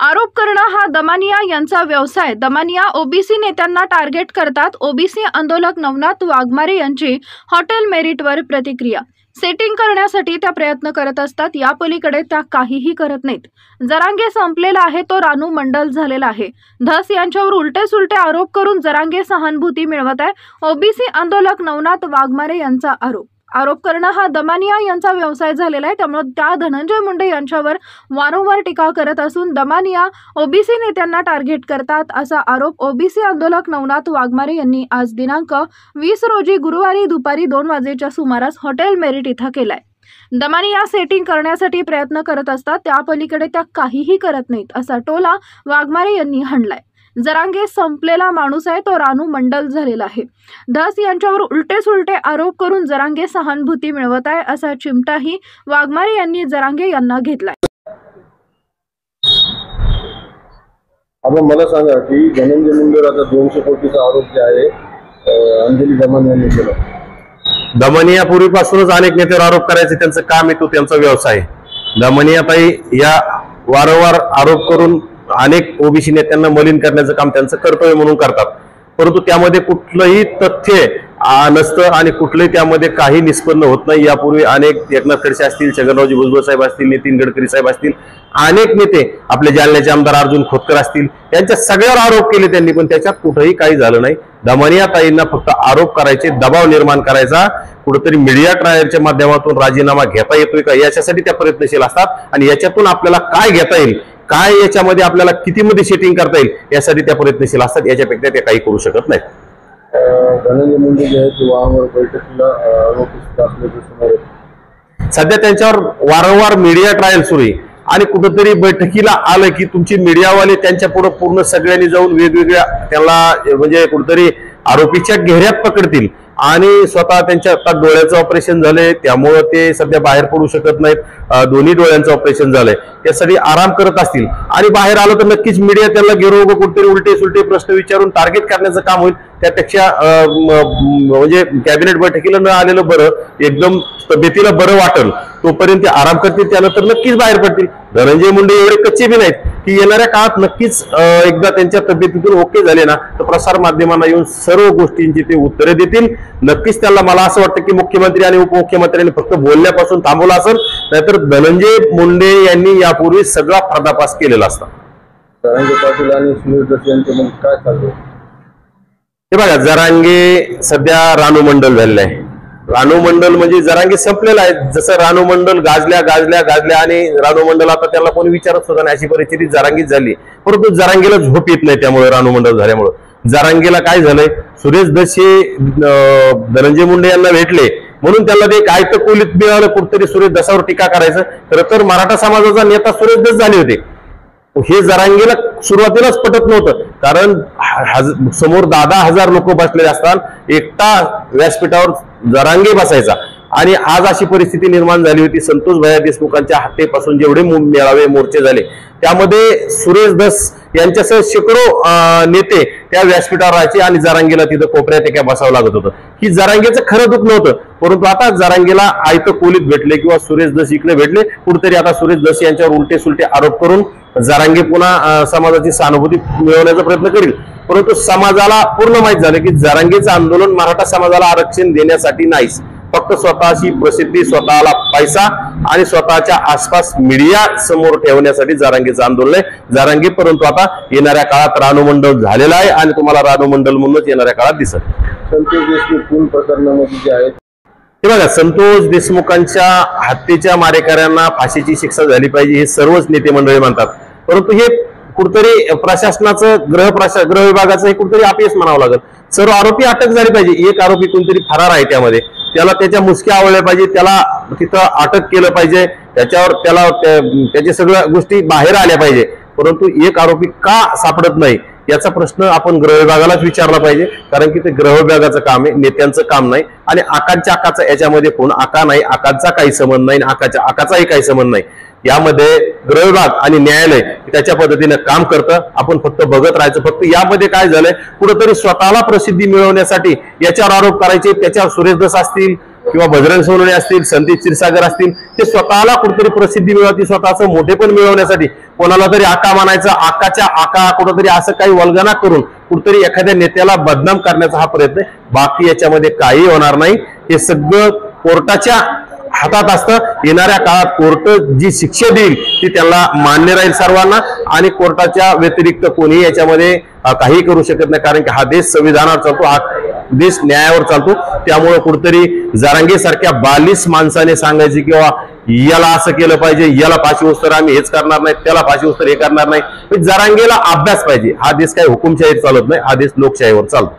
आरोप करणं हा दमानिया यांचा व्यवसाय। दमानिया ओबीसी नेत्यांना टार्गेट करतात। ओबीसी आंदोलक नवनाथ वाघमारे यांची हॉटेल मेरिटवर प्रतिक्रिया। सेटिंग करण्यासाठी त्या प्रयत्न करत असतात, या पलीकडे त्या काहीही करत नाहीत। जरांगे संपलेला आहे तो रानू मंडल झालेला आहे। धस यांच्यावर उलटे सुलटे आरोप करून जरांगे सहानुभूती मिळवत आहे। ओबीसी आंदोलक नवनाथ वाघमारे यांचा आरोप करणं हा दमानिया यांचा व्यवसाय झालेला आहे। त्यामुळे त्या धनंजय मुंडे यांच्यावर वारंवार टीका करत असून दमानिया ओबीसी नेत्यांना टार्गेट करतात असा आरोप ओबीसी आंदोलक नवनाथ वाघमारे यांनी आज दिनांक 20 रोजी गुरुवारी दुपारी 2 वाजेच्या सुमारास हॉटेल मेरिट इथं केलाय। दमानिया सेटिंग करण्यासाठी प्रयत्न करत असतात, त्या पलीकडे त्या काहीही करत नाहीत असा टोला वाघमारे यांनी हाणलाय। जरांगे संपलेला माणूस आहे तो रानू मंडल झालेला आहे। धस यांच्यावर उलटे सुलटे आरोप करून जरांगे सहानुभूती मिळवत आहे असा चिमटाही वाघमारे यांनी जरांगे यांना घेतलाय। आपण मला सांगा की धनंजय मुंडेवर आता 200 कोटीचा आरोप जे आहे अंजली दमन यांनी केला। दमनिया पूर्वीपासूनच अनेक नेत्यावर आरोप करायचे त्यांचं काम आहे, तो त्यांचा व्यवसाय आहे। दमनियाताई या वारंवार आरोप करून अनेक ओबीसी नेत्यांना मलिन करण्याचं काम त्यांचं कर्तव्य म्हणून करतात, परंतु त्यामध्ये कुठलंही तथ्य नसतं आणि कुठलंही त्यामध्ये काही निष्पन्न होत नाही। यापूर्वी अनेक एकनाथ खडसे असतील, छगनरावजी भुजबळ साहेब असतील, नितीन गडकरी साहेब असतील, अनेक नेते आपले जालन्याचे आमदार अर्जुन खोतकर असतील, यांच्या सगळ्यावर आरोप केले त्यांनी, पण त्याच्यात कुठेही काही झालं नाही। दमनिया ताईंना फक्त आरोप करायचे, दबाव निर्माण करायचा, कुठेतरी मीडिया ट्रायलच्या माध्यमातून राजीनामा घेता येतोय का याच्यासाठी त्या प्रयत्नशील असतात आणि याच्यातून आपल्याला काय घेता येईल, काय याच्यामध्ये आपल्याला किती मध्ये सेटिंग करता येईल यासाठी त्या प्रयत्नशील असतात। याच्यापेक्षा ते काही करू शकत नाहीत। धनंजय मुंडे जे आहेत वारंवार बैठकीला आरोपित असल्याचं समोर येतं। सध्या त्यांच्यावर वारंवार मीडिया ट्रायल सुरू आहे आणि कुठेतरी बैठकीला आलं की तुमची मीडियावाले त्यांच्या पुढे पूर्ण सगळ्यांनी जाऊन वेगवेगळ्या त्यांना म्हणजे कुठेतरी आरोपीच्या घेऱ्यात पकडतील आणि स्वतः त्यांच्या डोळ्याचं ऑपरेशन झालंय, त्यामुळे ते सध्या बाहेर पडू शकत नाहीत। दोन्ही डोळ्यांचं ऑपरेशन झालंय, त्यासाठी आराम करत असतील आणि बाहेर आलं तर नक्कीच मीडिया त्यांना घेऊन कुठेतरी उलटे सुलटे प्रश्न विचारून टार्गेट करण्याचं काम होईल। त्यापेक्षा म्हणजे कॅबिनेट बैठकीला न आलेलं बरं, एकदम तब्येतीला बरं वाटेल तोपर्यंत ते आराम करतील, त्यानंतर नक्कीच बाहेर पडतील। धनंजय मुंडे एवढे कच्चे बी नाहीत की येणाऱ्या काळात नक्कीच एकदा त्यांच्या तब्येतीतून ओके झाले ना तर प्रसार माध्यमांना येऊन सर्व गोष्टींची ते उत्तरे देतील। नक्कीच त्याला मला असं वाटतं की मुख्यमंत्री आणि उपमुख्यमंत्र्यांनी फक्त बोलण्यापासून थांबवलं असेल, नाहीतर धनंजय मुंडे यांनी यापूर्वी सगळा पर्दाफाश केलेला असता। जरांगे पाटील आणि सुनील दस यांचे मग काय चाललंय हे बघा, जरांगे सध्या रानू मंडल झालेलं आहे। रानू मंडल म्हणजे जरांगे संपलेला आहे। जसं रानू मंडल गाजल्या आणि रानू मंडल आता त्याला कोणी विचारत सुद्धा नाही अशी परिस्थिती जरांगीच झाली, परंतु जरांगेला झोप येत नाही त्यामुळे रानू मंडल झाल्यामुळे। जरांगेला काय झालंय, सुरेश दस हे धनंजय मुंडे यांना भेटले म्हणून त्याला ते काय तर कोलीत मिळालं, कुठतरी सुरेश दसावर टीका करायचं। खरं तर मराठा समाजाचा नेता सुरेश दस झाले होते, हे जरांगेला सुरुवातीलाच पटत नव्हतं, कारण समोर 10,000 लोक बसलेले असतात, एकटा व्यासपीठावर जरांगे बसायचा आणि आज अशी परिस्थिती निर्माण झाली होती। संतोष भैया देशमुखांच्या हत्येपासून जेवढे मेळावे मोर्चे झाले त्यामध्ये सुरेश दस यांच्यासह शेकडो नेते त्या व्यासपीठावर राहायचे आणि जरांगेला तिथं कोपऱ्यात एका बसावं लागत होतं। ही जरांगेचं खरं दुःख नव्हतं, परंतु आता जरांगेला आयतं कोलीत भेटले किंवा सुरेश दस इकडे भेटले, कुठेतरी आता सुरेश दस यांच्यावर उलटे सुलटे आरोप करून जरांगे पुन्हा समाजाची सहानुभूती मिळवण्याचा प्रयत्न करील। परंतु समाजाला पूर्ण माहित झालं की जरांगेचं आंदोलन मराठा समाजाला आरक्षण देण्यासाठी नाहीच, फक्त स्वतःची प्रसिद्धी, स्वतःला पैसा आणि स्वतःच्या आसपास मीडिया समोर ठेवण्यासाठी जरांगेचं आंदोलन आहे जरांगे। परंतु आता येणाऱ्या काळात रानू मंडल झालेला आहे आणि तुम्हाला रानू मंडल म्हणूनच येणाऱ्या काळात दिसत। संतोष देशमुख खून प्रकरणामध्ये जे आहेत हे बघा, संतोष देशमुखांच्या हत्येच्या मारेकऱ्यांना फाशीची शिक्षा झाली पाहिजे हे सर्वच नेते मंडळी म्हणतात, परंतु हे कुठतरी प्रशासनाचं गृह विभागाचं हे कुठतरी अपयश म्हणावं लागेल। सर्व आरोपी अटक झाली पाहिजे, एक आरोपी कोणतरी फरार आहे त्यामध्ये, त्याला त्याच्या मुसक्या आवडल्या पाहिजे, त्याला तिथं अटक केलं पाहिजे, त्याच्यावर त्याच्या सगळ्या गोष्टी बाहेर आल्या पाहिजे, परंतु एक आरोपी का सापडत नाही याचा प्रश्न आपण गृह विभागालाच विचारला पाहिजे, कारण की ते गृह विभागाचं काम आहे, नेत्यांचं काम नाही। आणि आकांचा याच्यामध्ये कोण आका नाही, आकांचा काही संबंध नाही, आकाचाही काही संबंध नाही। यामध्ये गृह विभाग आणि न्यायालय त्याच्या पद्धतीने काम करतं, आपण फक्त बघत राहायचं। फक्त यामध्ये काय झालंय, कुठेतरी स्वतःला प्रसिद्धी मिळवण्यासाठी याच्यावर आरोप करायचे, त्याच्यावर सुरेश दस असतील, किंवा बजरंग सोनवणे असतील, संदीप क्षीरसागर असतील, ते स्वतःला कुठेतरी प्रसिद्धी मिळवती, स्वतःचं मोठेपण मिळवण्यासाठी कोणाला तरी आका म्हणायचं, आकाच्या आका कुठंतरी असं काही वल्गना करून कुठेतरी एखाद्या नेत्याला बदनाम करण्याचा हा प्रयत्न आहे. बाकी याच्यामध्ये काही होणार नाही. हे सगळं कोर्टाच्या हातात असतं. येणाऱ्या काळात कोर्ट जी शिक्षा देईल ती त्यांना मान्य राहील सर्वांना, आणि कोर्टाच्या व्यतिरिक्त कोणी याच्यामध्ये काही करू शकत नाही. कारण की हा देश संविधानावर चालतो, हा देश न्यायावर चालतो. त्यामुळे कुठेतरी जरांगे सारख्या बालिश माणसाने सांगायचे किंवा याला असं केलं पाहिजे, याला फाशी उस्तर आम्ही हेच करणार नाही, त्याला फाशी उस्तर हे करणार नाही. जरांगेला अभ्यास पाहिजे. हा देश काही हुकुमशाहीवर चालत नाही, हा देश लोकशाहीवर चालतो.